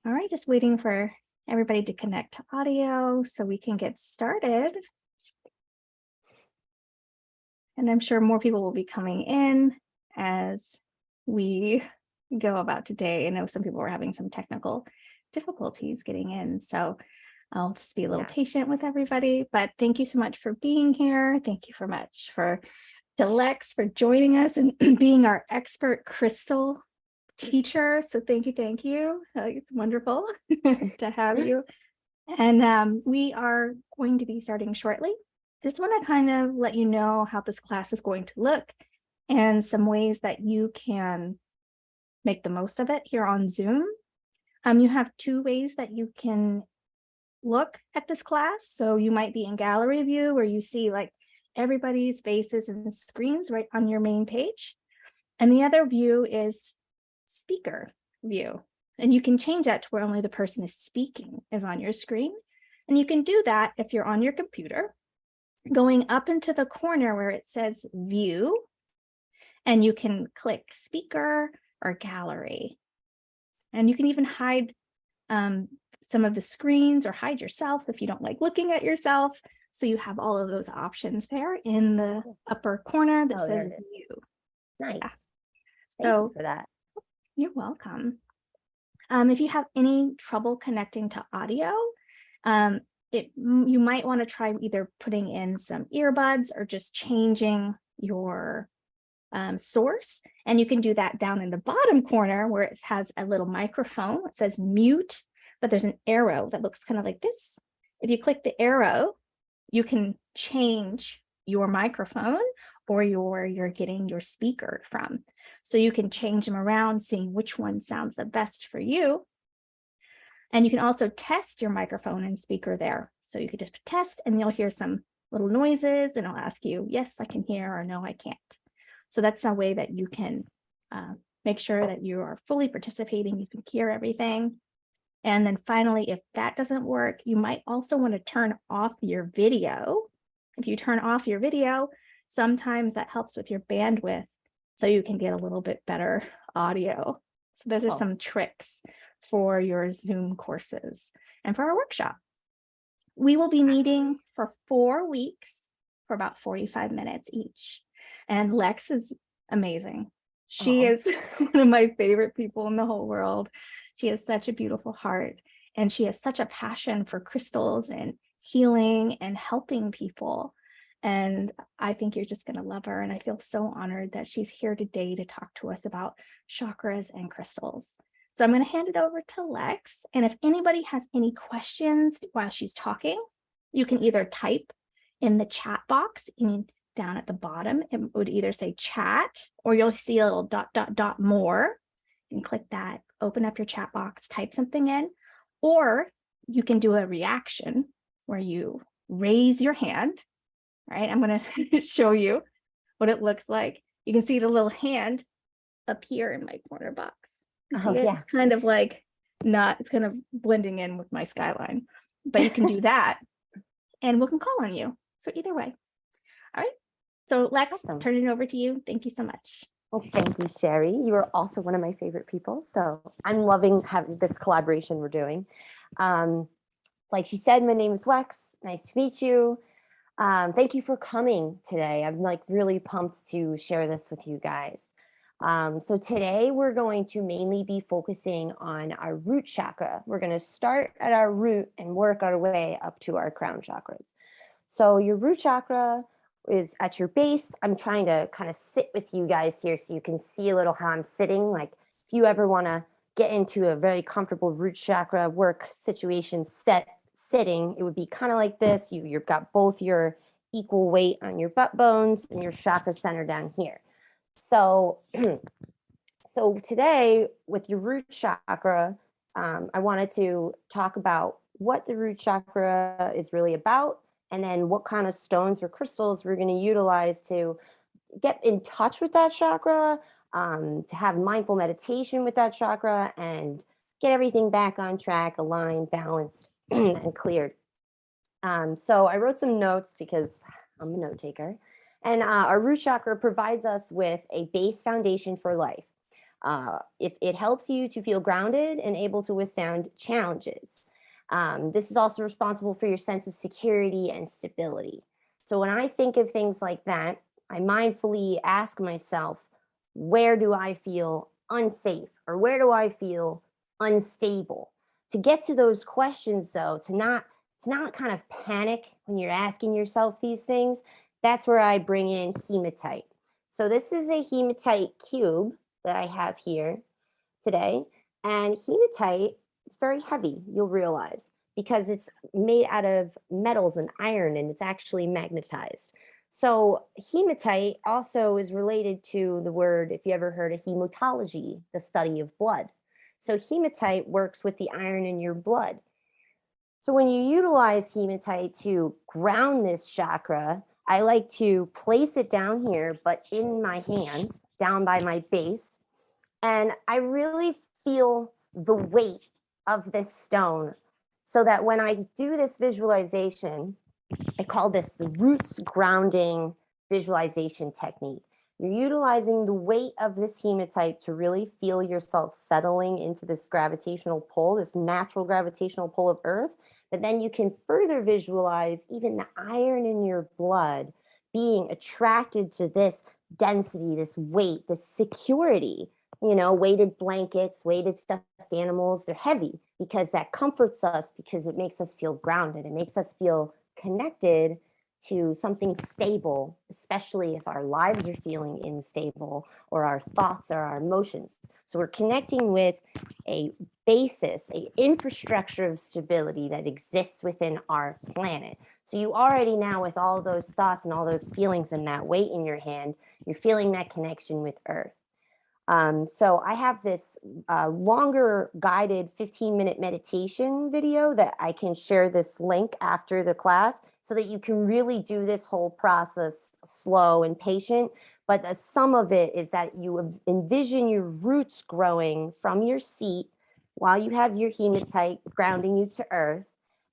All right, just waiting for everybody to connect to audio so we can get started. And I'm sure more people will be coming in as we go about today. I know some people were having some technical difficulties getting in, so I'll just be a little patient with everybody. But thank you so much for being here. Thank you so much to Lex for joining us and being our expert crystal teacher. So thank you. It's wonderful to have you. And we are going to be starting shortly. I just want to kind of let you know how this class is going to look and some ways that you can make the most of it here on Zoom. You have two ways that you can look at this class. So you might be in gallery view where you see like everybody's faces and screens right on your main page. And the other view is speaker view. And you can change that to where only the person is speaking is on your screen. And you can do that if you're on your computer, going up into the corner where it says view, and you can click speaker or gallery. And you can even hide some of the screens or hide yourself if you don't like looking at yourself. So you have all of those options there in the upper corner that says view. Nice. Yeah. Thank you for that. You're welcome. If you have any trouble connecting to audio, you might want to try either putting in some earbuds or just changing your source. And you can do that down in the bottom corner where it has a little microphone. It says mute, but there's an arrow that looks kind of like this. If you click the arrow, you can change your microphone or you're getting your speaker from. So you can change them around, seeing which one sounds the best for you. And you can also test your microphone and speaker there. So you could just test and you'll hear some little noises and it'll ask you, yes, I can hear, or no, I can't. So that's a way that you can make sure that you are fully participating, you can hear everything. And then finally, if that doesn't work, you might also want to turn off your video. If you turn off your video, sometimes that helps with your bandwidth so you can get a little bit better audio. So those are some tricks for your Zoom courses and for our workshop. We will be meeting for 4 weeks for about 45 minutes each. And Lex is amazing. She is one of my favorite people in the whole world. She has such a beautiful heart and she has such a passion for crystals and healing and helping people. And I think you're just going to love her. And I feel so honored that she's here today to talk to us about chakras and crystals. So I'm going to hand it over to Lex. And if anybody has any questions while she's talking, you can either type in the chat box down at the bottom. It would either say chat or you'll see a little ... more. And click that, open up your chat box, type something in, or you can do a reaction where you raise your hand. Right, I'm going to show you what it looks like. You can see the little hand up here in my corner box. It's kind of like it's kind of blending in with my skyline, but you can do that and we can call on you. So either way. All right. So Lex, turn it over to you. Thank you so much. Well, thank you, Sherry. You are also one of my favorite people. So I'm loving having this collaboration we're doing. Like she said, my name is Lex. Nice to meet you. Thank you for coming today. I'm like really pumped to share this with you guys. So today we're going to mainly be focusing on our root chakra. We're going to start at our root and work our way up to our crown chakras. So your root chakra is at your base. I'm trying to kind of sit with you guys here so you can see a little how I'm sitting. Like if you ever want to get into a very comfortable root chakra work situation sitting, it would be kind of like this. You've got both your equal weight on your butt bones and your chakra center down here. So, so today with your root chakra, I wanted to talk about what the root chakra is really about, and then what kind of stones or crystals we're going to utilize to get in touch with that chakra, to have mindful meditation with that chakra and get everything back on track, aligned, balanced, and cleared. So I wrote some notes because I'm a note taker. And our root chakra provides us with a base foundation for life. If it helps you to feel grounded and able to withstand challenges. This is also responsible for your sense of security and stability. So when I think of things like that, I mindfully ask myself, where do I feel unsafe or where do I feel unstable? To get to those questions though, to not kind of panic when you're asking yourself these things, that's where I bring in hematite. So this is a hematite cube that I have here today. And hematite is very heavy, you'll realize, because it's made out of metals and iron and it's actually magnetized. So hematite also is related to the word, if you ever heard of hematology, the study of blood. So hematite works with the iron in your blood. So when you utilize hematite to ground this chakra, I like to place it down here, but in my hands, down by my base. And I really feel the weight of this stone so that when I do this visualization, I call this the roots grounding visualization technique. You're utilizing the weight of this hematite to really feel yourself settling into this gravitational pull, this natural gravitational pull of Earth. But then you can further visualize even the iron in your blood being attracted to this density, this weight, this security. You know, weighted blankets, weighted stuffed animals, they're heavy because that comforts us, because it makes us feel grounded. It makes us feel connected to something stable, especially if our lives are feeling unstable or our thoughts or our emotions. So we're connecting with a basis, a infrastructure of stability that exists within our planet. So you already now, with all those thoughts and all those feelings and that weight in your hand, you're feeling that connection with Earth. So I have this longer guided 15-minute meditation video that I can share this link after the class so that you can really do this whole process slow and patient. But the sum of it is that you envision your roots growing from your seat while you have your hematite grounding you to Earth,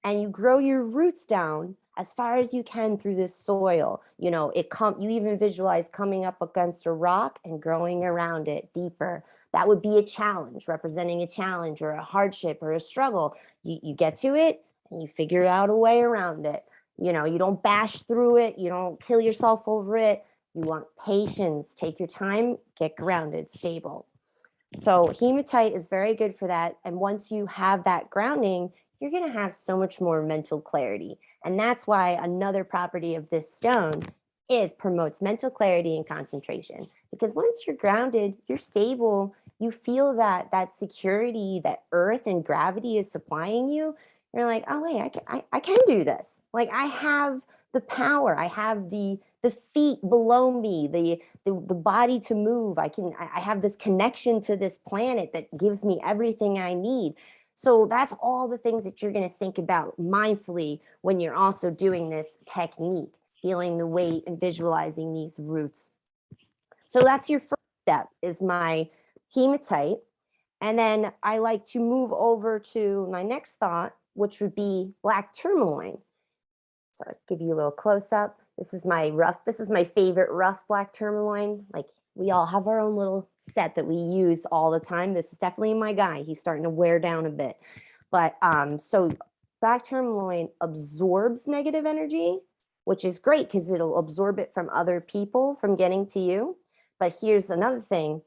and you grow your roots down as far as you can through this soil. You know, you even visualize coming up against a rock and growing around it deeper. That would be a challenge, representing a challenge or a hardship or a struggle. You get to it and you figure out a way around it. You know, you don't bash through it. You don't kill yourself over it. You want patience. Take your time, get grounded, stable. So hematite is very good for that. And once you have that grounding, you're going to have so much more mental clarity. And that's why another property of this stone is promotes mental clarity and concentration. Because once you're grounded, you're stable, you feel that security that Earth and gravity is supplying you. You're like, oh wait, I can do this. Like I have the power, I have the feet below me, the body to move. I have this connection to this planet that gives me everything I need. So that's all the things that you're going to think about mindfully when you're also doing this technique, feeling the weight and visualizing these roots. So that's your first step, is my hematite. And then I like to move over to my next thought, which would be black tourmaline. So I'll give you a little close up. This is my favorite rough black tourmaline. Like we all have our own little set that we use all the time. This is definitely my guy. He's starting to wear down a bit. But so black tourmaline absorbs negative energy, which is great because it'll absorb it from other people from getting to you. But here's another thing,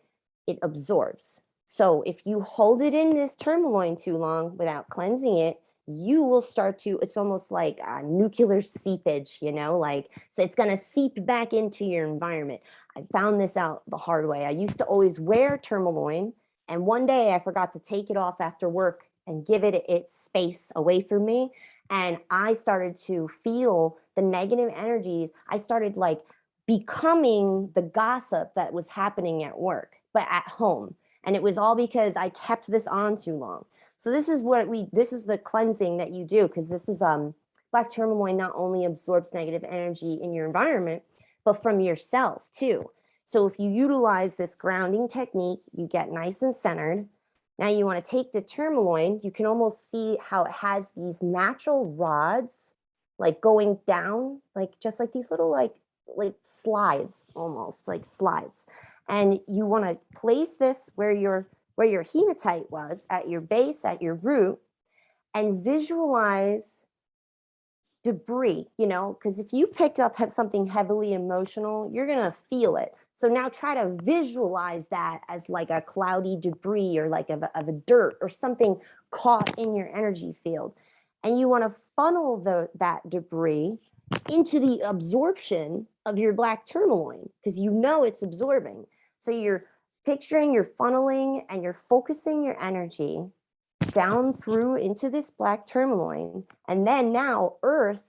it absorbs. So if you hold it in this tourmaline too long without cleansing it, you will start to, it's almost like nuclear seepage, you know, like, so it's going to seep back into your environment. I found this out the hard way. I used to always wear tourmaline, and one day I forgot to take it off after work and give it its space away from me. And I started to feel the negative energies. I started like becoming the gossip that was happening at work, but at home. And it was all because I kept this on too long. So this is the cleansing that you do, because this is black tourmaline not only absorbs negative energy in your environment, but from yourself too. So if you utilize this grounding technique, you get nice and centered. Now you want to take the tourmaline, you can almost see how it has these natural rods, like going down, like just like these little like slides, almost like slides. And you want to place this where your hematite was, at your base, at your root, and visualize debris, because if you picked up something heavily emotional, you're going to feel it. So now try to visualize that as like a cloudy debris, or like of a dirt or something caught in your energy field. And you want to funnel that debris into the absorption of your black tourmaline, because it's absorbing. So you're picturing, you're funneling, and you're focusing your energy down through into this black tourmaline. And then now Earth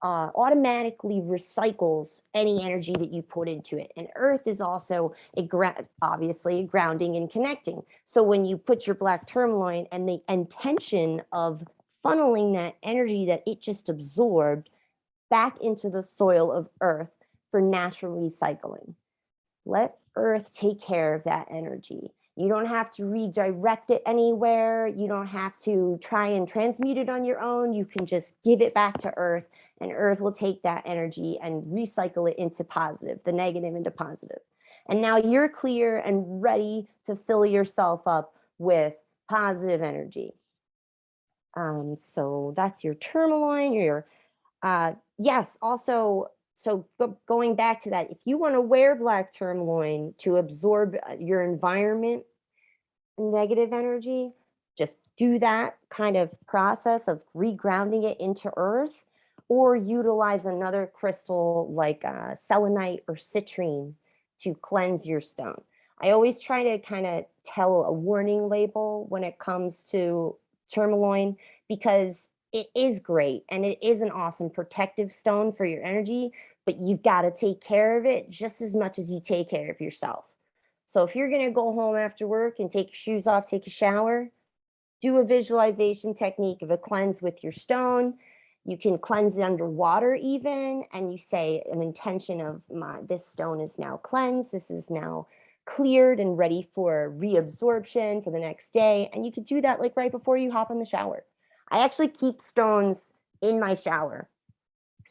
automatically recycles any energy that you put into it. And Earth is also obviously grounding and connecting. So when you put your black tourmaline and the intention of funneling that energy that it just absorbed back into the soil of Earth for natural recycling, let Earth take care of that energy. You don't have to redirect it anywhere. You don't have to try and transmute it on your own. You can just give it back to Earth, and Earth will take that energy and recycle it into positive, the negative into positive. And now you're clear and ready to fill yourself up with positive energy. So that's your tourmaline, yes, also, so going back to that, if you want to wear black tourmaline to absorb your environment negative energy, just do that kind of process of regrounding it into Earth, or utilize another crystal like selenite or citrine to cleanse your stone. I always try to kind of tell a warning label when it comes to tourmaline, because it is great and it is an awesome protective stone for your energy, but you've got to take care of it just as much as you take care of yourself. So if you're going to go home after work and take your shoes off, take a shower, do a visualization technique of a cleanse with your stone. You can cleanse it underwater even, and you say an intention of this stone is now cleansed. This is now cleared and ready for reabsorption for the next day. And you could do that like right before you hop in the shower. I actually keep stones in my shower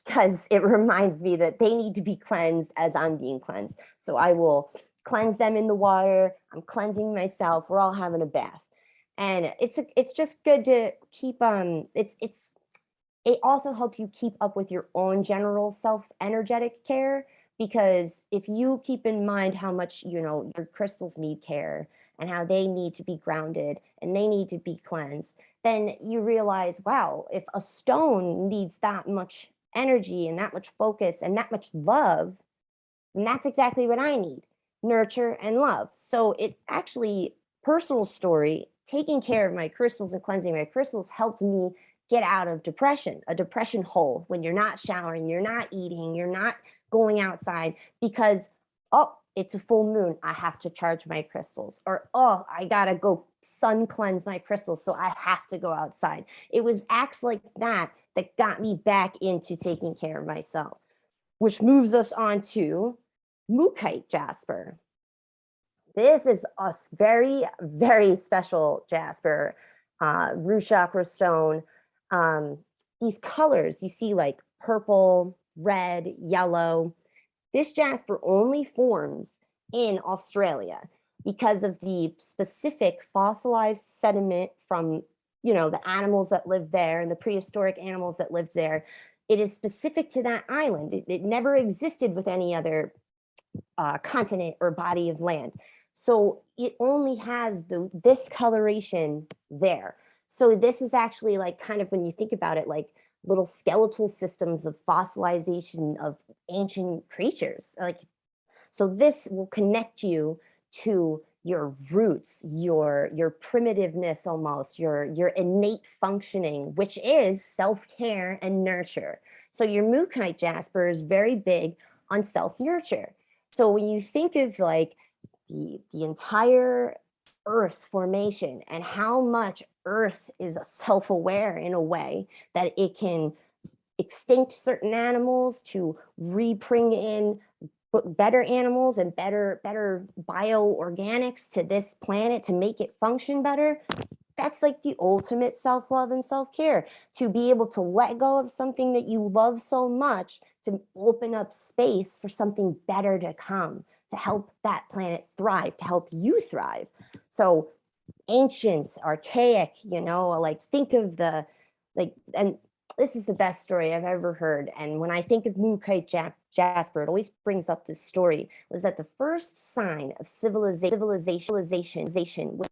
because it reminds me that they need to be cleansed as I'm being cleansed. So I will cleanse them in the water. I'm cleansing myself. We're all having a bath. And it's just good to keep it also helps you keep up with your own general self energetic care, because if you keep in mind how much your crystals need care and how they need to be grounded and they need to be cleansed, then you realize, wow, if a stone needs that much energy and that much focus and that much love, then that's exactly what I need: nurture and love. So it actually, personal story, taking care of my crystals and cleansing my crystals helped me get out of depression, a depression hole, when you're not showering, you're not eating, you're not going outside because, oh, it's a full moon, I have to charge my crystals, or, oh, I gotta go sun cleanse my crystals, so I have to go outside. It was acts like that that got me back into taking care of myself, which moves us on to Mookaite jasper. This is a very, very special jasper, root chakra stone. These colors you see, like purple, red, yellow. This jasper only forms in Australia because of the specific fossilized sediment from the animals that lived there and the prehistoric animals that lived there. It is specific to that island. It never existed with any other continent or body of land. So it only has this coloration there. So this is actually like, kind of, when you think about it, like little skeletal systems of fossilization of ancient creatures. Like, so this will connect you to your roots, your primitiveness, almost your innate functioning, which is self-care and nurture. So your Mookaite jasper is very big on self-nurture. So when you think of like the entire Earth formation and how much Earth is self-aware in a way that it can extinct certain animals to re-bring in better animals and better bioorganics to this planet to make it function better, that's like the ultimate self-love and self-care, to be able to let go of something that you love so much to open up space for something better to come, to help that planet thrive, to help you thrive. So ancient, archaic, like think of and this is the best story I've ever heard. And when I think of Mookaite Jasper, it always brings up this story, was that the first sign of civilization was,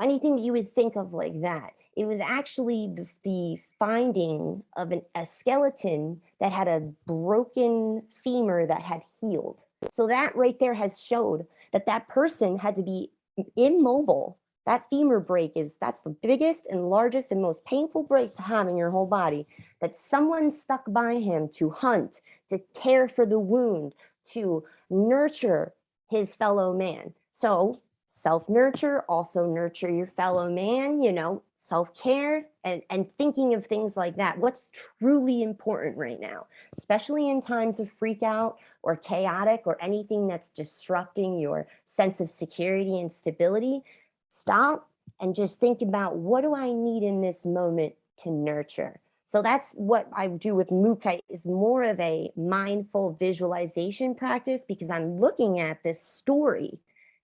anything that you would think of like that. It was actually the finding of a skeleton that had a broken femur that had healed. So that right there has showed that that person had to be immobile. That femur break that's the biggest and largest and most painful break to have in your whole body, that someone stuck by him to hunt, to care for the wound, to nurture his fellow man. So self-nurture, also nurture your fellow man, self-care, and thinking of things like that. What's truly important right now, especially in times of freak out or chaotic or anything that's disrupting your sense of security and stability, stop and just think about, what do I need in this moment to nurture? So that's what I do with Mookaite, is more of a mindful visualization practice, because I'm looking at this story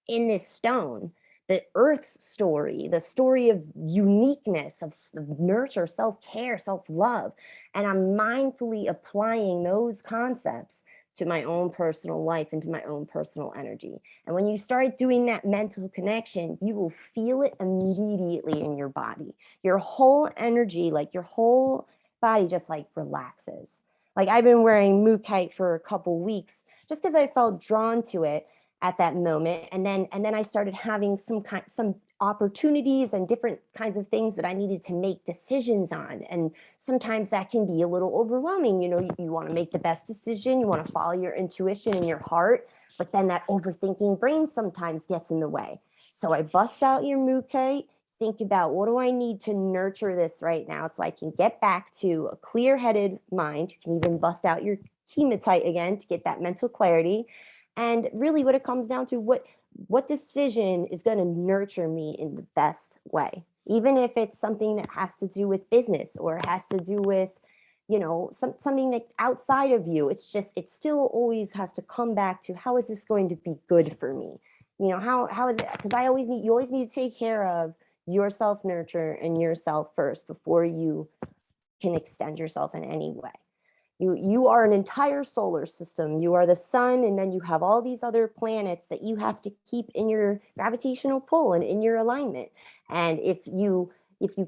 in this stone, the earth's story, the story of uniqueness, of nurture, self-care, self-love. And I'm mindfully applying those concepts to my own personal life and to my own personal energy. And when you start doing that mental connection, you will feel it immediately in your body. Your whole energy, like your whole body just like relaxes. Like I've been wearing Mookaite for a couple weeks just because I felt drawn to it at that moment. And then I started having some opportunities and different kinds of things that I needed to make decisions on. And sometimes that can be a little overwhelming. You want to make the best decision, you want to follow your intuition and your heart, but then that overthinking brain sometimes gets in the way. So I bust out your Mookaite, think about, what do I need to nurture this right now so I can get back to a clear-headed mind. You can even bust out your hematite again to get that mental clarity. And really what it comes down to, what decision is going to nurture me in the best way, even if it's something that has to do with business or has to do with, something that outside of you. It still always has to come back to, how is this going to be good for me? How is it? Because you always need to take care of your self-nurture and yourself first before you can extend yourself in any way. You are an entire solar system. You are the sun, and then you have all these other planets that you have to keep in your gravitational pull and in your alignment. And if you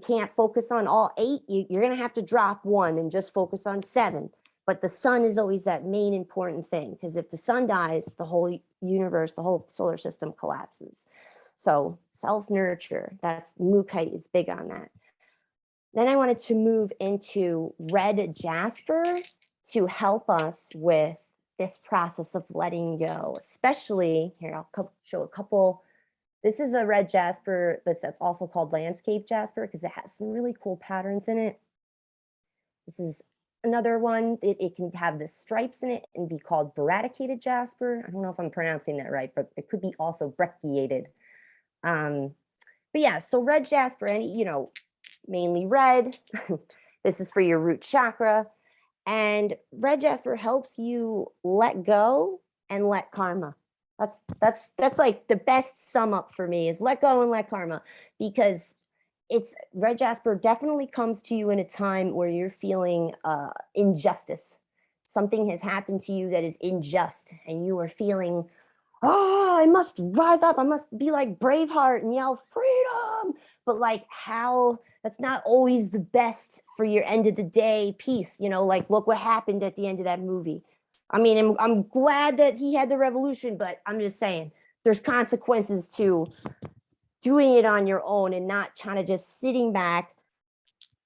can't focus on all 8, you're going to have to drop 1 and just focus on 7. But the sun is always that main important thing, because if the sun dies, the whole universe, the whole solar system collapses. So self-nurture, that's Mookaite is big on that. Then I wanted to move into red jasper to help us with this process of letting go, especially here, I'll show a couple. This is a red jasper that's also called landscape jasper because it has some really cool patterns in it. This is another one. It can have the stripes in it and be called variegated jasper. I don't know if I'm pronouncing that right, but it could be also brecciated. But yeah, so red jasper, and mainly red. This is for your root chakra. And red jasper helps you let go and let karma. That's like the best sum up for me, is let go and let karma, because red jasper definitely comes to you in a time where you're feeling injustice. Something has happened to you that is unjust, and you are feeling, I must rise up. I must be like Braveheart and yell freedom. But like, how, that's not always the best for your end of the day peace. Like, look what happened at the end of that movie. I mean, I'm glad that he had the revolution, but I'm just saying there's consequences to doing it on your own and not kind of just sitting back,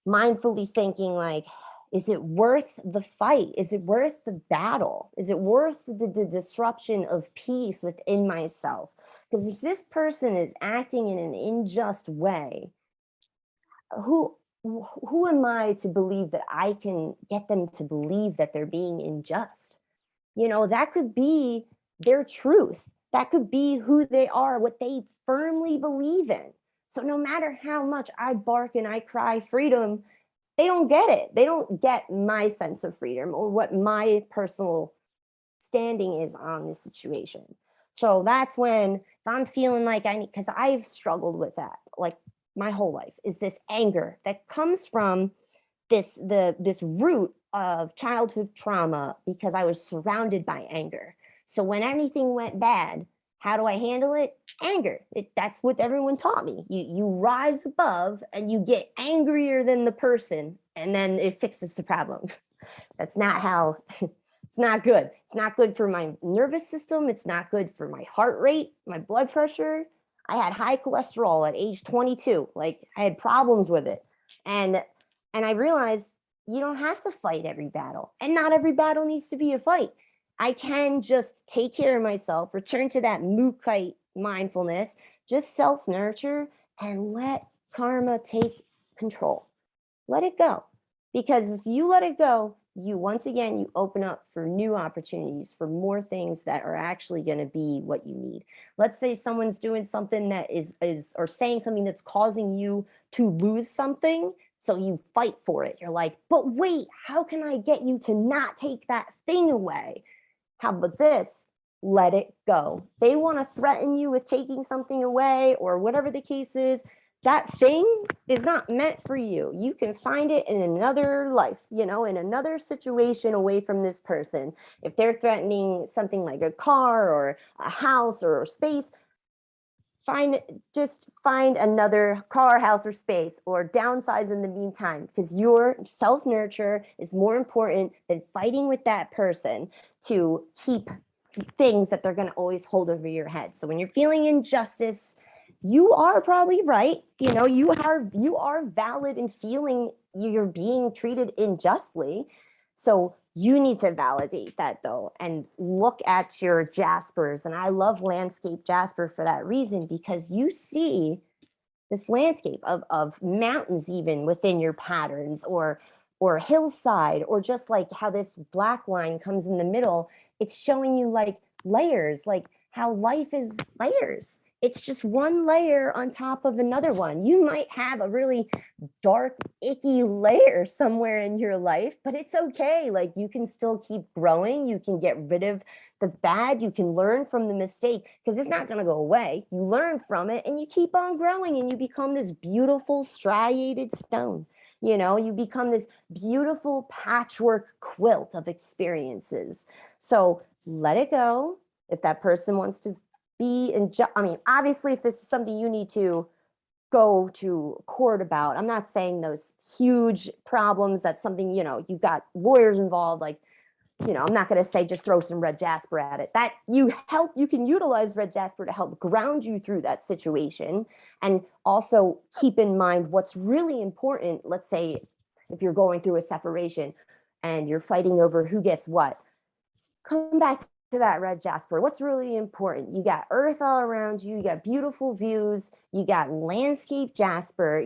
mindfully thinking like, is it worth the fight? Is it worth the battle? Is it worth the disruption of peace within myself? Because if this person is acting in an unjust way, who am I to believe that I can get them to believe that they're being unjust? That could be their truth. That could be who they are, what they firmly believe in. So no matter how much I bark and I cry freedom, they don't get it. They don't get my sense of freedom or what my personal standing is on this situation. So that's when, if I'm feeling like I need, because I've struggled with that like my whole life, is this anger that comes from this root of childhood trauma, because I was surrounded by anger. So when anything went bad, how do I handle it? Anger. That's what everyone taught me. You rise above and you get angrier than the person, and then it fixes the problem. That's not how. It's not good. It's not good for my nervous system. It's not good for my heart rate, my blood pressure. I had high cholesterol at age 22. Like, I had problems with it. And I realized you don't have to fight every battle, and not every battle needs to be a fight. I can just take care of myself, return to that Mukite mindfulness, just self-nurture, and let karma take control. Let it go. Because if you let it go, you once again, you open up for new opportunities, for more things that are actually going to be what you need. Let's say someone's doing something that is or saying something that's causing you to lose something. So you fight for it. You're like, but wait, how can I get you to not take that thing away? How about this? Let it go. They want to threaten you with taking something away or whatever the case is. That thing is not meant for you. You can find it in another life, in another situation away from this person. If they're threatening something like a car or a house or a space, just find another car, house, or space, or downsize in the meantime, because your self-nurture is more important than fighting with that person to keep things that they're going to always hold over your head. So when you're feeling injustice, you are probably right. You are valid in feeling you're being treated unjustly. So you need to validate that, though, and look at your jaspers. And I love landscape jasper for that reason, because you see this landscape of mountains even within your patterns, or hillside, or just like how this black line comes in the middle. It's showing you like layers, like how life is layers. It's just one layer on top of another one. You might have a really dark, icky layer somewhere in your life, but it's okay. Like, you can still keep growing. You can get rid of the bad. You can learn from the mistake, because it's not going to go away. You learn from it and you keep on growing, and you become this beautiful striated stone. You become this beautiful patchwork quilt of experiences. So let it go. If that person wants to be obviously, if this is something you need to go to court about, I'm not saying those huge problems, that's something, you've got lawyers involved, like, I'm not going to say just throw some red jasper at it. That you can utilize red jasper to help ground you through that situation. And also keep in mind what's really important. Let's say if you're going through a separation and you're fighting over who gets what, come back to that red jasper. What's really important? You got earth all around you. You got beautiful views. You got landscape jasper,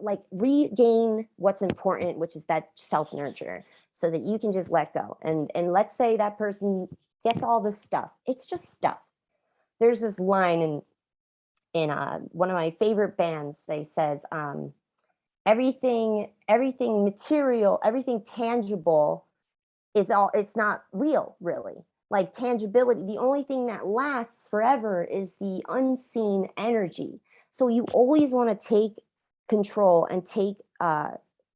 like regain what's important, which is that self-nurture, so that you can just let go. And let's say that person gets all this stuff. It's just stuff. There's this line in one of my favorite bands. They says, everything material, everything tangible it's not real, really. Like, tangibility, the only thing that lasts forever is the unseen energy. So you always want to take control and take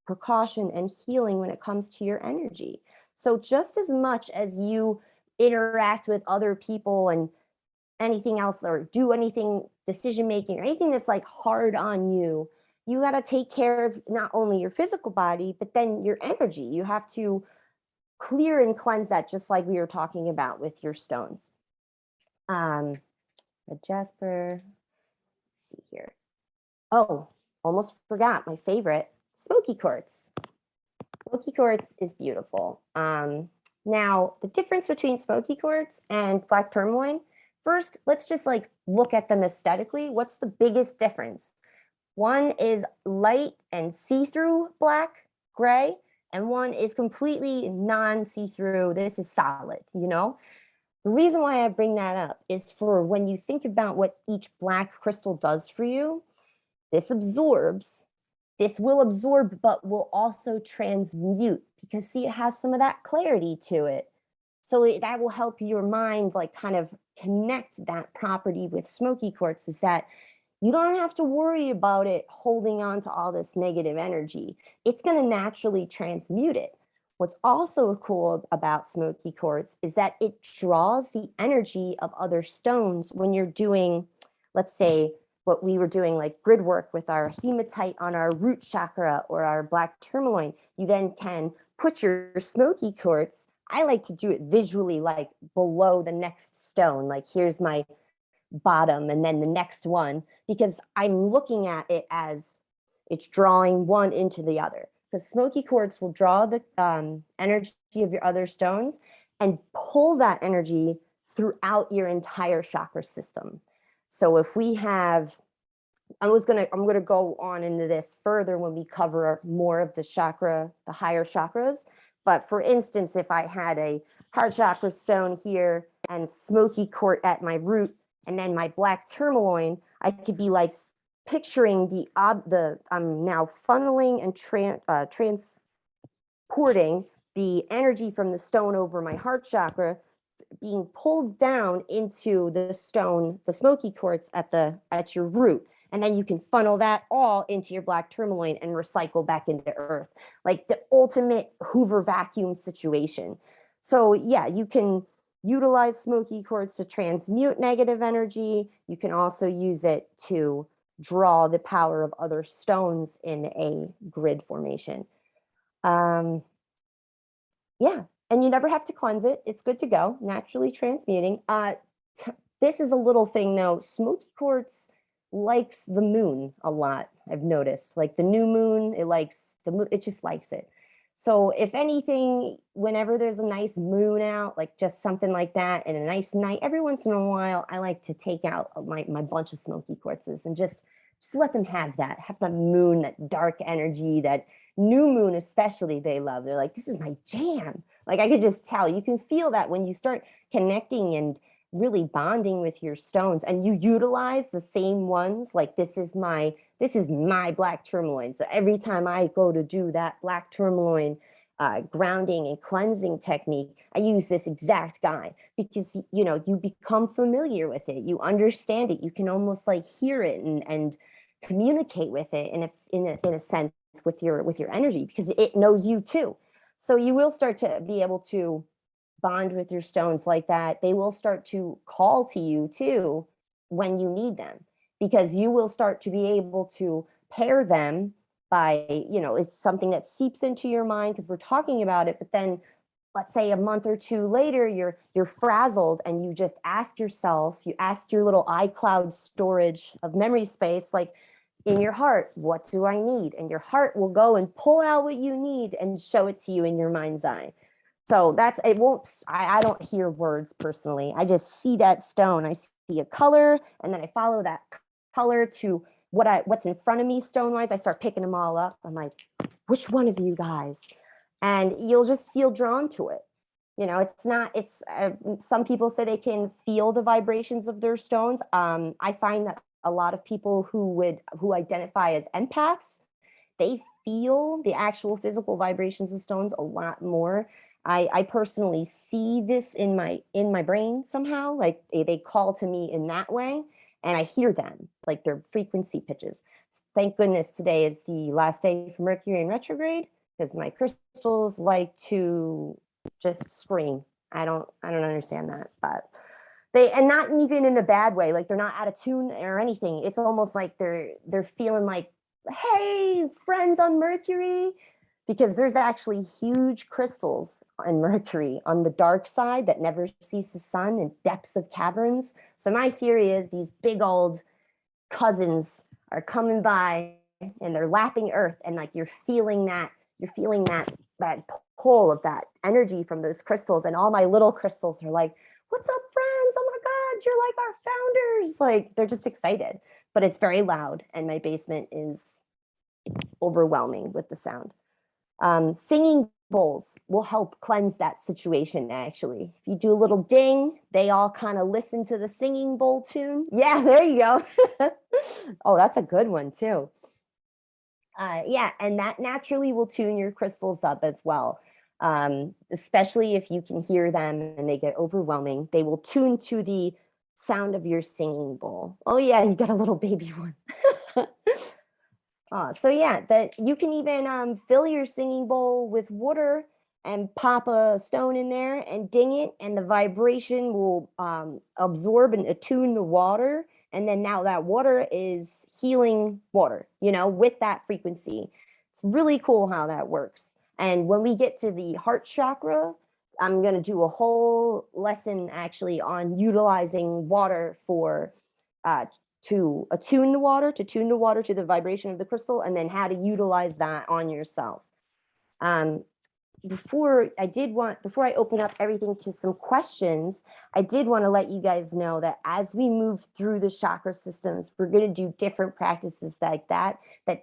precaution and healing when it comes to your energy. So just as much as you interact with other people and anything else, or do anything, decision making, or anything that's like hard on you, you got to take care of not only your physical body, but then your energy. You have to clear and cleanse that, just like we were talking about with your stones. The jasper, let's see here. Oh, almost forgot my favorite, smoky quartz. Smoky quartz is beautiful. Now, the difference between smoky quartz and black tourmaline, first, let's just like look at them aesthetically. What's the biggest difference? One is light and see-through black, gray, and one is completely non-see-through. This is solid, The reason why I bring that up is for when you think about what each black crystal does for you, this will absorb, but will also transmute, because see, it has some of that clarity to it. So that will help your mind like kind of connect that property with smoky quartz, is that you don't have to worry about it holding on to all this negative energy. It's going to naturally transmute it. What's also cool about smoky quartz is that it draws the energy of other stones when you're doing, let's say, what we were doing, like grid work with our hematite on our root chakra or our black tourmaline. You then can put your smoky quartz. I like to do it visually, like below the next stone. Like here's my bottom and then the next one, because I'm looking at it as it's drawing one into the other. Because smoky quartz will draw the energy of your other stones and pull that energy throughout your entire chakra system. So if we have, I'm gonna go on into this further when we cover more of the chakra, the higher chakras. But for instance, if I had a heart chakra stone here and smoky quartz at my root, and then my black tourmaline, I could be like picturing I'm now funneling and transporting the energy from the stone over my heart chakra being pulled down into the stone, the smoky quartz at your root. And then you can funnel that all into your black tourmaline and recycle back into earth, like the ultimate Hoover vacuum situation. So yeah, you can utilize smoky quartz to transmute negative energy. You can also use it to draw the power of other stones in a grid formation. Yeah, and you never have to cleanse it. It's good to go, naturally transmuting. This is a little thing though. Smoky quartz likes the moon a lot, I've noticed. Like the new moon, it likes the moon, it just likes it. So if anything, whenever there's a nice moon out, like just something like that, and a nice night, every once in a while, I like to take out my bunch of smoky quartzes and just let them have that moon, that dark energy, that new moon especially they love. They're like, this is my jam. Like I could just tell, you can feel that when you start connecting and really bonding with your stones and you utilize the same ones. Like this is my black tourmaline. So every time I go to do that black tourmaline grounding and cleansing technique, I use this exact guy because, you know, you become familiar with it. You understand it. You can almost like hear it and communicate with it in a sense with your energy because it knows you too. So you will start to be able to bond with your stones like that. They will start to call to you too when you need them, because you will start to be able to pair them by, you know, it's something that seeps into your mind because we're talking about it, but then let's say a month or two later, you're frazzled and you just ask yourself, you ask your little iCloud storage of memory space, like in your heart, what do I need? And your heart will go and pull out what you need and show it to you in your mind's eye. So that's, it won't, I don't hear words personally. I just see that stone. I see a color and then I follow that color to what's in front of me stone wise. I start picking them all up. I'm like, which one of you guys? And you'll just feel drawn to it. You know, some people say they can feel the vibrations of their stones. I find that a lot of people who identify as empaths, they feel the actual physical vibrations of stones a lot more. I personally see this in my brain somehow, like they call to me in that way, and I hear them, like their frequency pitches. Thank goodness today is the last day for Mercury in retrograde, because my crystals like to just scream. I don't understand that, but and not even in a bad way, like they're not out of tune or anything. It's almost like they're feeling like, hey, friends on Mercury, because there's actually huge crystals on Mercury on the dark side that never sees the sun in depths of caverns. So my theory is these big old cousins are coming by and they're lapping Earth, and like you're feeling that pull of that energy from those crystals. And all my little crystals are like, what's up, friends? Oh my God, you're like our founders. Like they're just excited, but it's very loud and my basement is overwhelming with the sound. Singing bowls will help cleanse that situation, actually. If you do a little ding, they all kind of listen to the singing bowl tune. Yeah, there you go. Oh, that's a good one, too. Yeah, and that naturally will tune your crystals up as well. Especially if you can hear them and they get overwhelming. They will tune to the sound of your singing bowl. Oh yeah, you got a little baby one. So yeah, that you can even fill your singing bowl with water and pop a stone in there and ding it, and the vibration will absorb and attune the water. And then now that water is healing water, with that frequency. It's really cool how that works. And when we get to the heart chakra, I'm going to do a whole lesson actually on utilizing water for to tune the water to the vibration of the crystal, and then how to utilize that on yourself. Before I open up everything to some questions, I did want to let you guys know that as we move through the chakra systems, we're going to do different practices like that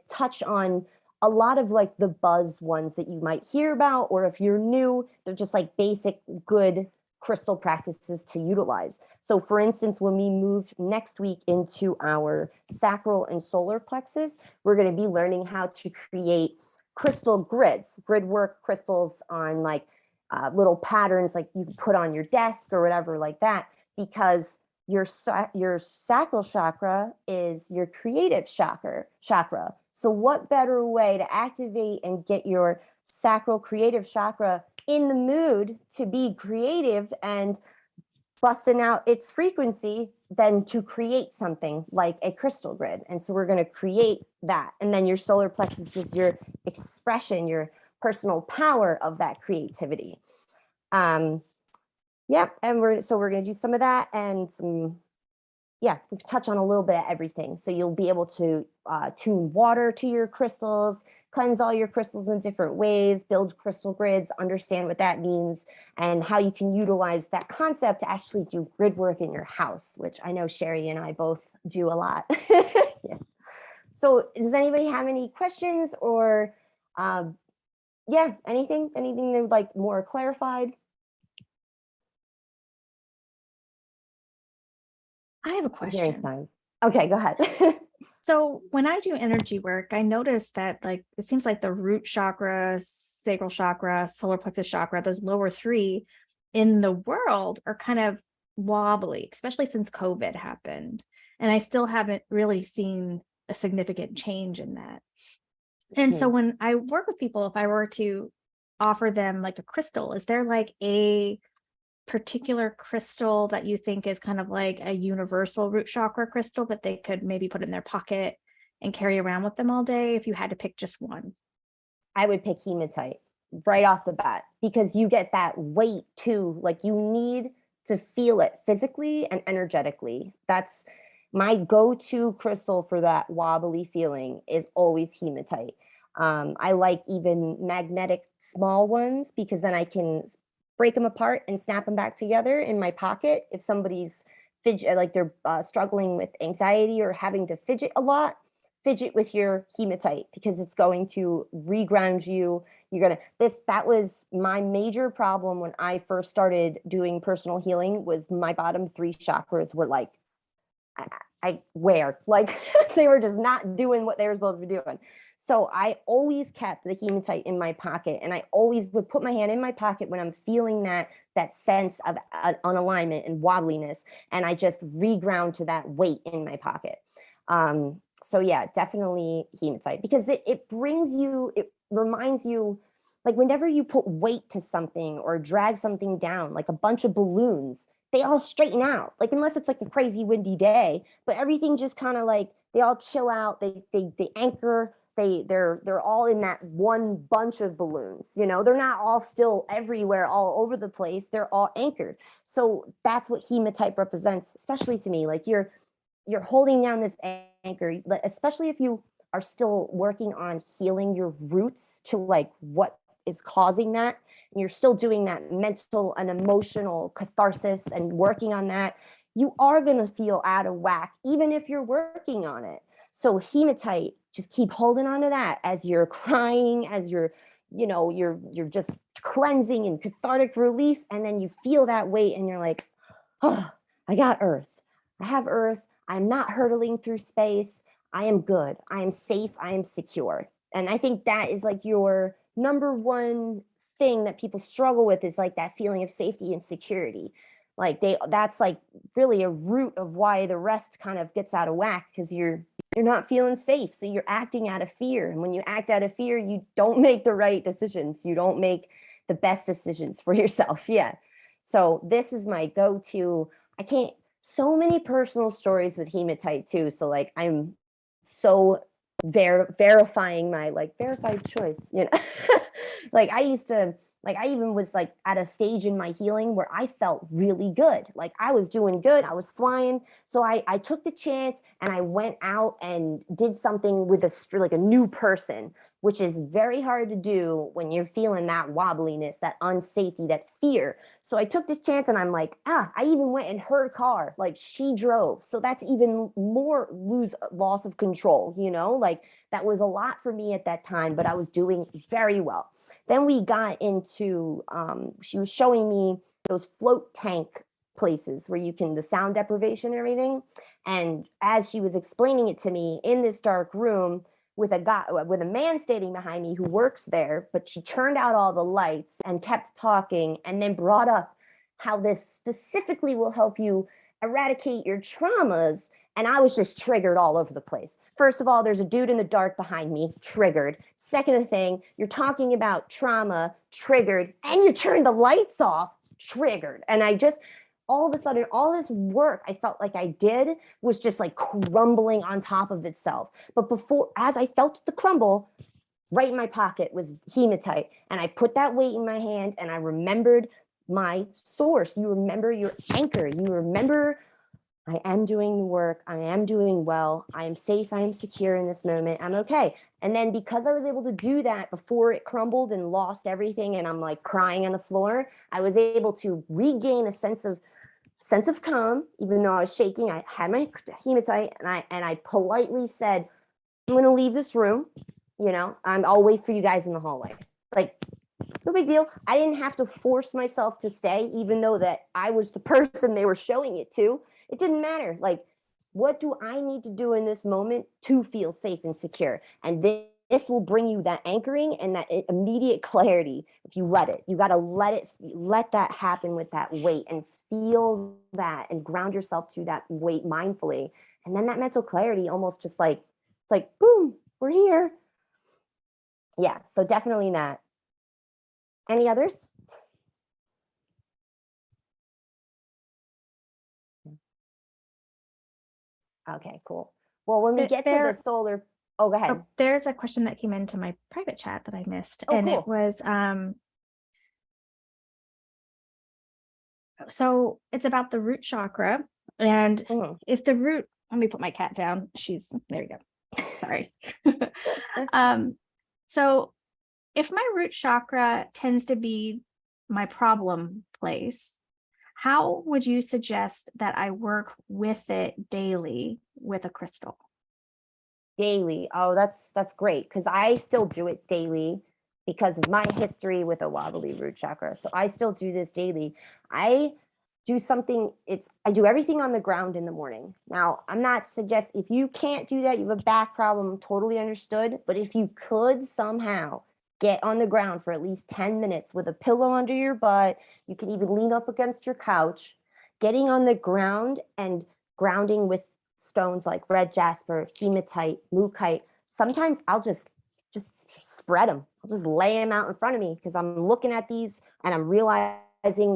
touch on a lot of like the buzz ones that you might hear about, or if you're new, they're just like basic good crystal practices to utilize. So for instance, when we move next week into our sacral and solar plexus, we're going to be learning how to create crystal grids, grid work crystals on like little patterns like you put on your desk or whatever like that, because your sacral chakra is your creative chakra. So what better way to activate and get your sacral creative chakra in the mood to be creative and busting out its frequency than to create something like a crystal grid. And so we're going to create that. And then your solar plexus is your expression, your personal power of that creativity. Yep. And we're going to do some of that and some, we touch on a little bit of everything. So you'll be able to tune water to your crystals, cleanse all your crystals in different ways, build crystal grids, understand what that means, and how you can utilize that concept to actually do grid work in your house, which I know Sherry and I both do a lot. Yeah. So does anybody have any questions or anything they would like more clarified? I have a question. Okay, go ahead. So when I do energy work, I notice that like it seems like the root chakra, sacral chakra, solar plexus chakra, those lower three in the world are kind of wobbly, especially since COVID happened. And I still haven't really seen a significant change in that. And so when I work with people, if I were to offer them like a crystal, is there like a particular crystal that you think is kind of like a universal root chakra crystal that they could maybe put in their pocket and carry around with them all day if you had to pick just one? I would pick hematite right off the bat, because you get that weight too. Like you need to feel it physically and energetically. That's my go-to crystal for that wobbly feeling is always hematite. I like even magnetic small ones because then I can break them apart and snap them back together in my pocket. If somebody's like they're struggling with anxiety or having to fidget a lot, fidget with your hematite because it's going to reground you. That was my major problem when I first started doing personal healing, was my bottom three chakras were like, like they were just not doing what they were supposed to be doing. So I always kept the hematite in my pocket, and I always would put my hand in my pocket when I'm feeling that sense of unalignment and wobbliness, and I just reground to that weight in my pocket. So yeah, definitely hematite, because it reminds you, like whenever you put weight to something or drag something down, like a bunch of balloons, they all straighten out, like unless it's like a crazy windy day, but everything just kind of like, they all chill out, they anchor, they're all in that one bunch of balloons, they're not all still everywhere all over the place, they're all anchored. So that's what hematite represents, especially to me. Like you're holding down this anchor, especially if you are still working on healing your roots to like what is causing that, and you're still doing that mental and emotional catharsis and working on that, you are going to feel out of whack even if you're working on it. So hematite, just keep holding on to that as you're crying, as you're just cleansing and cathartic release, and then you feel that weight and you're like, oh, I got earth, I have earth, I'm not hurtling through space, I am good, I am safe, I am secure. And I think that is like your number one thing that people struggle with is like that feeling of safety and security. Like that's like really a root of why the rest kind of gets out of whack, because you're not feeling safe. So you're acting out of fear. And when you act out of fear, you don't make the right decisions. You don't make the best decisions for yourself. Yeah. So this is my go-to. I can't, so many personal stories with hematite too. So like I'm so verifying my like verified choice, you know. Like I used to, like I even was like at a stage in my healing where I felt really good. Like I was doing good, I was flying. So I took the chance and I went out and did something with like a new person, which is very hard to do when you're feeling that wobbliness, that unsafety, that fear. So I took this chance and I'm like, I even went in her car, like she drove. So that's even more loss of control, you know, like that was a lot for me at that time, but I was doing very well. Then we got into, she was showing me those float tank places where you can, the sound deprivation and everything. And as she was explaining it to me in this dark room with a man standing behind me who works there, but she turned out all the lights and kept talking and then brought up how this specifically will help you eradicate your traumas. And I was just triggered all over the place. First of all, there's a dude in the dark behind me, triggered. Second thing, you're talking about trauma, triggered, and you turn the lights off, triggered. And I just, all of a sudden, all this work I felt like I did was just like crumbling on top of itself. But before, as I felt the crumble, right in my pocket was hematite. And I put that weight in my hand and I remembered my source. You remember your anchor. You remember, I am doing the work. I am doing well. I am safe. I am secure in this moment. I'm okay. And then because I was able to do that before it crumbled and lost everything, and I'm like crying on the floor, I was able to regain a sense of calm, even though I was shaking. I had my hematite and I politely said, I'm going to leave this room. You know, I'll wait for you guys in the hallway. Like, no big deal. I didn't have to force myself to stay, even though that I was the person they were showing it to. It didn't matter. Like, what do I need to do in this moment to feel safe and secure? And this will bring you that anchoring and that immediate clarity. If you let it, you got to let that happen with that weight and feel that and ground yourself to that weight mindfully. And then that mental clarity almost just like, it's like, boom, we're here. Yeah. So definitely that. Any others? Okay, cool. Well, when we get to the solar, go ahead. There's a question that came into my private chat that I missed. And cool. It was, so it's about the root chakra. And if the root, let me put my cat down. There you go. Sorry. So if my root chakra tends to be my problem place, how would you suggest that I work with it daily with a crystal? Daily. Oh, that's great, because I still do it daily because of my history with a wobbly root chakra. So I still do this daily. I do I do everything on the ground in the morning. Now, I'm not suggesting, if you can't do that, you have a back problem, totally understood. But if you could somehow get on the ground for at least 10 minutes with a pillow under your butt, you can even lean up against your couch, getting on the ground and grounding with stones like red jasper, hematite, mookaite. Sometimes I'll just spread them. I'll just lay them out in front of me because I'm looking at these and I'm realizing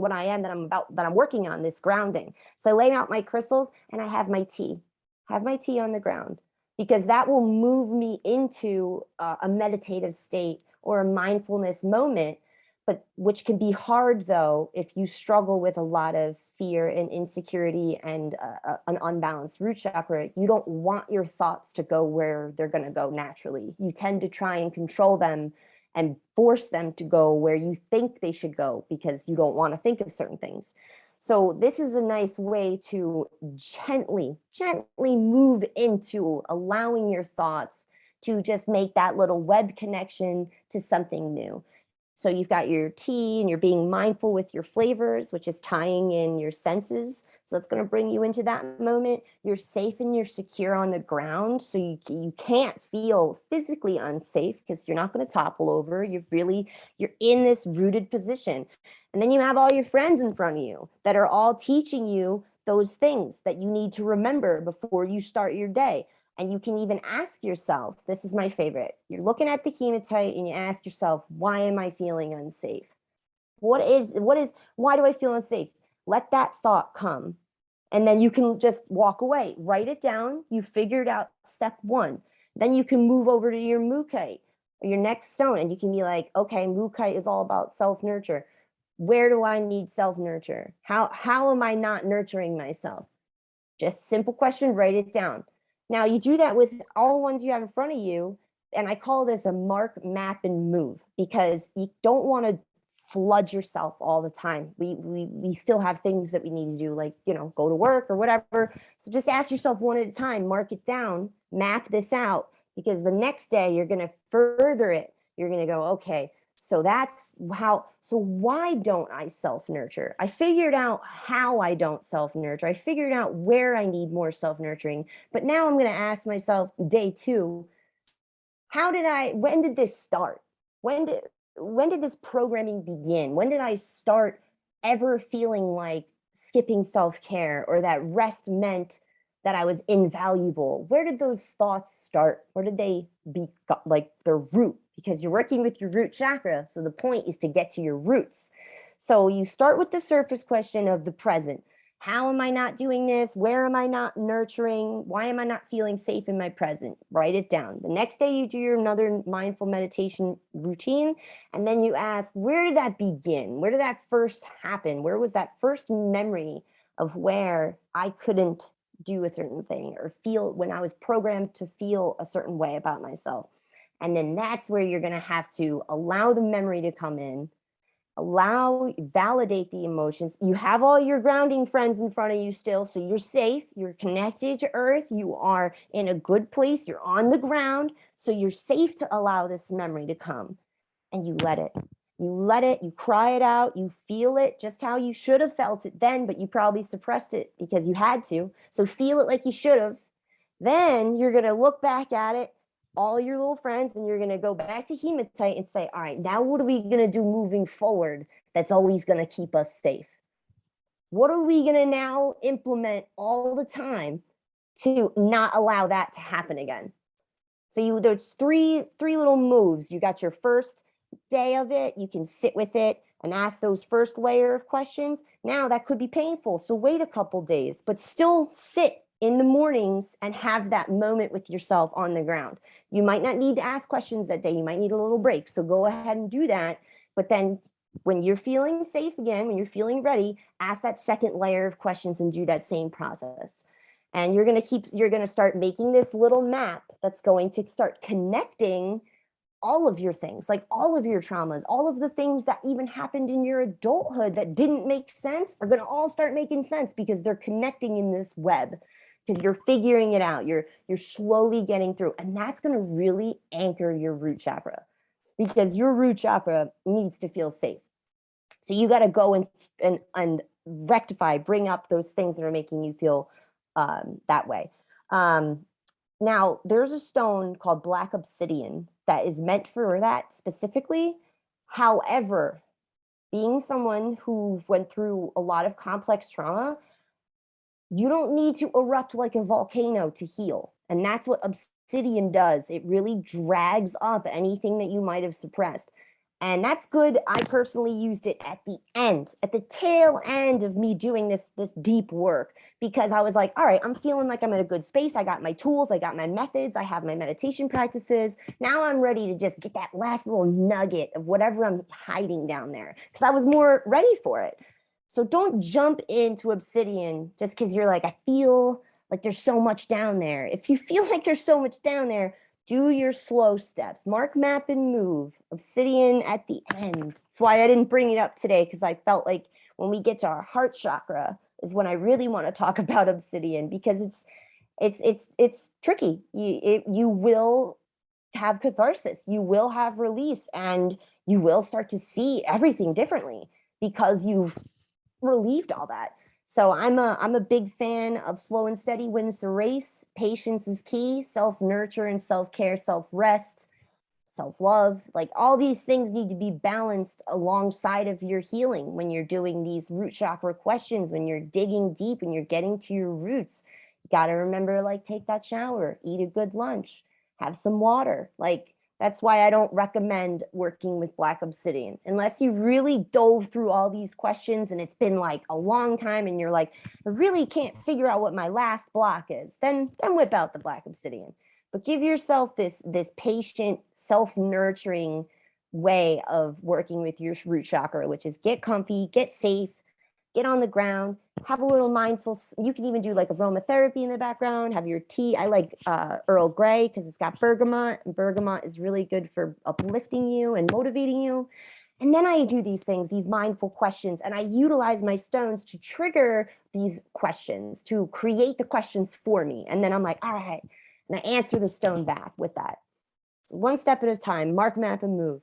what I am that I'm working on, this grounding. So I lay out my crystals and I have my tea. Have my tea on the ground, because that will move me into a meditative state or a mindfulness moment, but which can be hard though if you struggle with a lot of fear and insecurity and an unbalanced root chakra. You don't want your thoughts to go where they're going to go naturally. You tend to try and control them and force them to go where you think they should go because you don't want to think of certain things. So this is a nice way to gently move into allowing your thoughts to just make that little web connection to something new. So you've got your tea and you're being mindful with your flavors, which is tying in your senses. So it's going to bring you into that moment. You're safe and you're secure on the ground. So you can't feel physically unsafe because you're not going to topple over. You're in this rooted position. And then you have all your friends in front of you that are all teaching you those things that you need to remember before you start your day. And you can even ask yourself, this is my favorite. You're looking at the hematite and you ask yourself, why am I feeling unsafe? Why do I feel unsafe? Let that thought come. And then you can just walk away, write it down. You figured out step one. Then you can move over to your mukite or your next stone. And you can be like, okay, mukite is all about self-nurture. Where do I need self-nurture? How am I not nurturing myself? Just simple question, write it down. Now you do that with all the ones you have in front of you. And I call this a mark, map, and move, because you don't want to flood yourself all the time. We still have things that we need to do, like, go to work or whatever. So just ask yourself one at a time, mark it down, map this out, because the next day you're going to further it. You're going to go, okay, so why don't I self-nurture? I figured out how I don't self-nurture. I figured out where I need more self-nurturing. But now I'm going to ask myself, day 2, when did this start? When did this programming begin? When did I start ever feeling like skipping self-care or that rest meant that I was invaluable? Where did those thoughts start? Where did they be, like their root? Because you're working with your root chakra. So the point is to get to your roots. So you start with the surface question of the present. How am I not doing this? Where am I not nurturing? Why am I not feeling safe in my present? Write it down. The next day you do another mindful meditation routine. And then you ask, where did that begin? Where did that first happen? Where was that first memory of where I couldn't do a certain thing or feel when I was programmed to feel a certain way about myself? And then that's where you're going to have to allow the memory to come in, validate the emotions. You have all your grounding friends in front of you still, so you're safe, you're connected to earth, you are in a good place, you're on the ground, so you're safe to allow this memory to come. And you let it. You cry it out, you feel it just how you should have felt it then, but you probably suppressed it because you had to. So feel it like you should have. Then you're going to look back at it, all your little friends, and you're going to go back to hematite and say, all right, now what are we going to do moving forward that's always going to keep us safe? What are we going to now implement all the time to not allow that to happen again? So there's three little moves. You got your first day of it. You can sit with it and ask those first layer of questions. Now that could be painful, so wait a couple days, but still sit in the mornings and have that moment with yourself on the ground. You might not need to ask questions that day. You might need a little break. So go ahead and do that. But then when you're feeling safe again, when you're feeling ready, ask that second layer of questions and do that same process. And you're going to start making this little map that's going to start connecting all of your things, like all of your traumas, all of the things that even happened in your adulthood that didn't make sense are going to all start making sense because they're connecting in this web, because you're figuring it out. You're slowly getting through. And that's going to really anchor your root chakra, because your root chakra needs to feel safe. So you got to go and rectify, bring up those things that are making you feel that way. Now, there's a stone called black obsidian that is meant for that specifically. However, being someone who went through a lot of complex trauma, you don't need to erupt like a volcano to heal. And that's what obsidian does. It really drags up anything that you might have suppressed. And that's good. I personally used it at the tail end of me doing this deep work, because I was like, all right, I'm feeling like I'm in a good space. I got my tools, I got my methods, I have my meditation practices. Now I'm ready to just get that last little nugget of whatever I'm hiding down there, because I was more ready for it. So don't jump into obsidian just because you're like, I feel like there's so much down there. If you feel like there's so much down there, do your slow steps. Mark, map, and move. Obsidian at the end. That's why I didn't bring it up today, because I felt like when we get to our heart chakra is when I really want to talk about obsidian, because it's tricky. You will have catharsis. You will have release, and you will start to see everything differently because you've relieved all that. So I'm a big fan of slow and steady wins the race. Patience is key. Self-nurture and self-care, self-rest, self-love, like all these things need to be balanced alongside of your healing when you're doing these root chakra questions, when you're digging deep and you're getting to your roots. You got to remember, like, take that shower, eat a good lunch, have some water. Like, that's why I don't recommend working with Black Obsidian unless you really dove through all these questions and it's been like a long time and you're like, I really can't figure out what my last block is. Then whip out the Black Obsidian. But give yourself this patient, self-nurturing way of working with your root chakra, which is get comfy, get safe, get on the ground, have a little mindful. You can even do like aromatherapy in the background, have your tea. I like Earl Grey because it's got bergamot, and bergamot is really good for uplifting you and motivating you. And then I do these things, these mindful questions, and I utilize my stones to trigger these questions, to create the questions for me. And then I'm like, all right, and I answer the stone back with that. So one step at a time, mark, map, and move.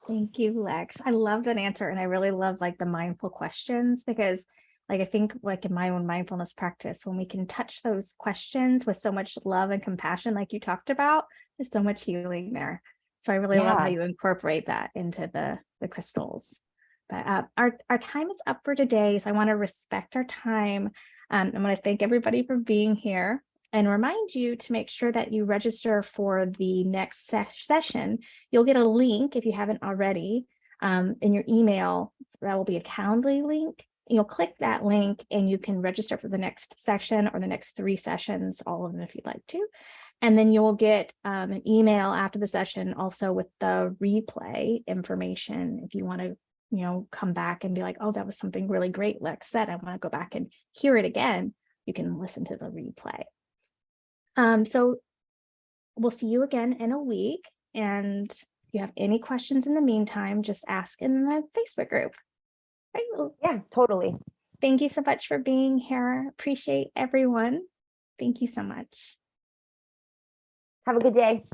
Thank you, Lex. I love that answer. And I really love like the mindful questions because like I think like in my own mindfulness practice, when we can touch those questions with so much love and compassion, like you talked about, there's so much healing there. So I really love how you incorporate that into the crystals. But our time is up for today. So I want to respect our time. I want to thank everybody for being here and remind you to make sure that you register for the next session. You'll get a link if you haven't already in your email. That will be a Calendly link. You'll click that link and you can register for the next session or the next 3 sessions, all of them if you'd like to. And then you'll get an email after the session also with the replay information if you want to, you know, come back and be like, oh, that was something really great Lex said. I want to go back and hear it again. You can listen to the replay. So we'll see you again in a week. And if you have any questions in the meantime, just ask in the Facebook group. Right? Yeah, totally. Thank you so much for being here. Appreciate everyone. Thank you so much. Have a good day.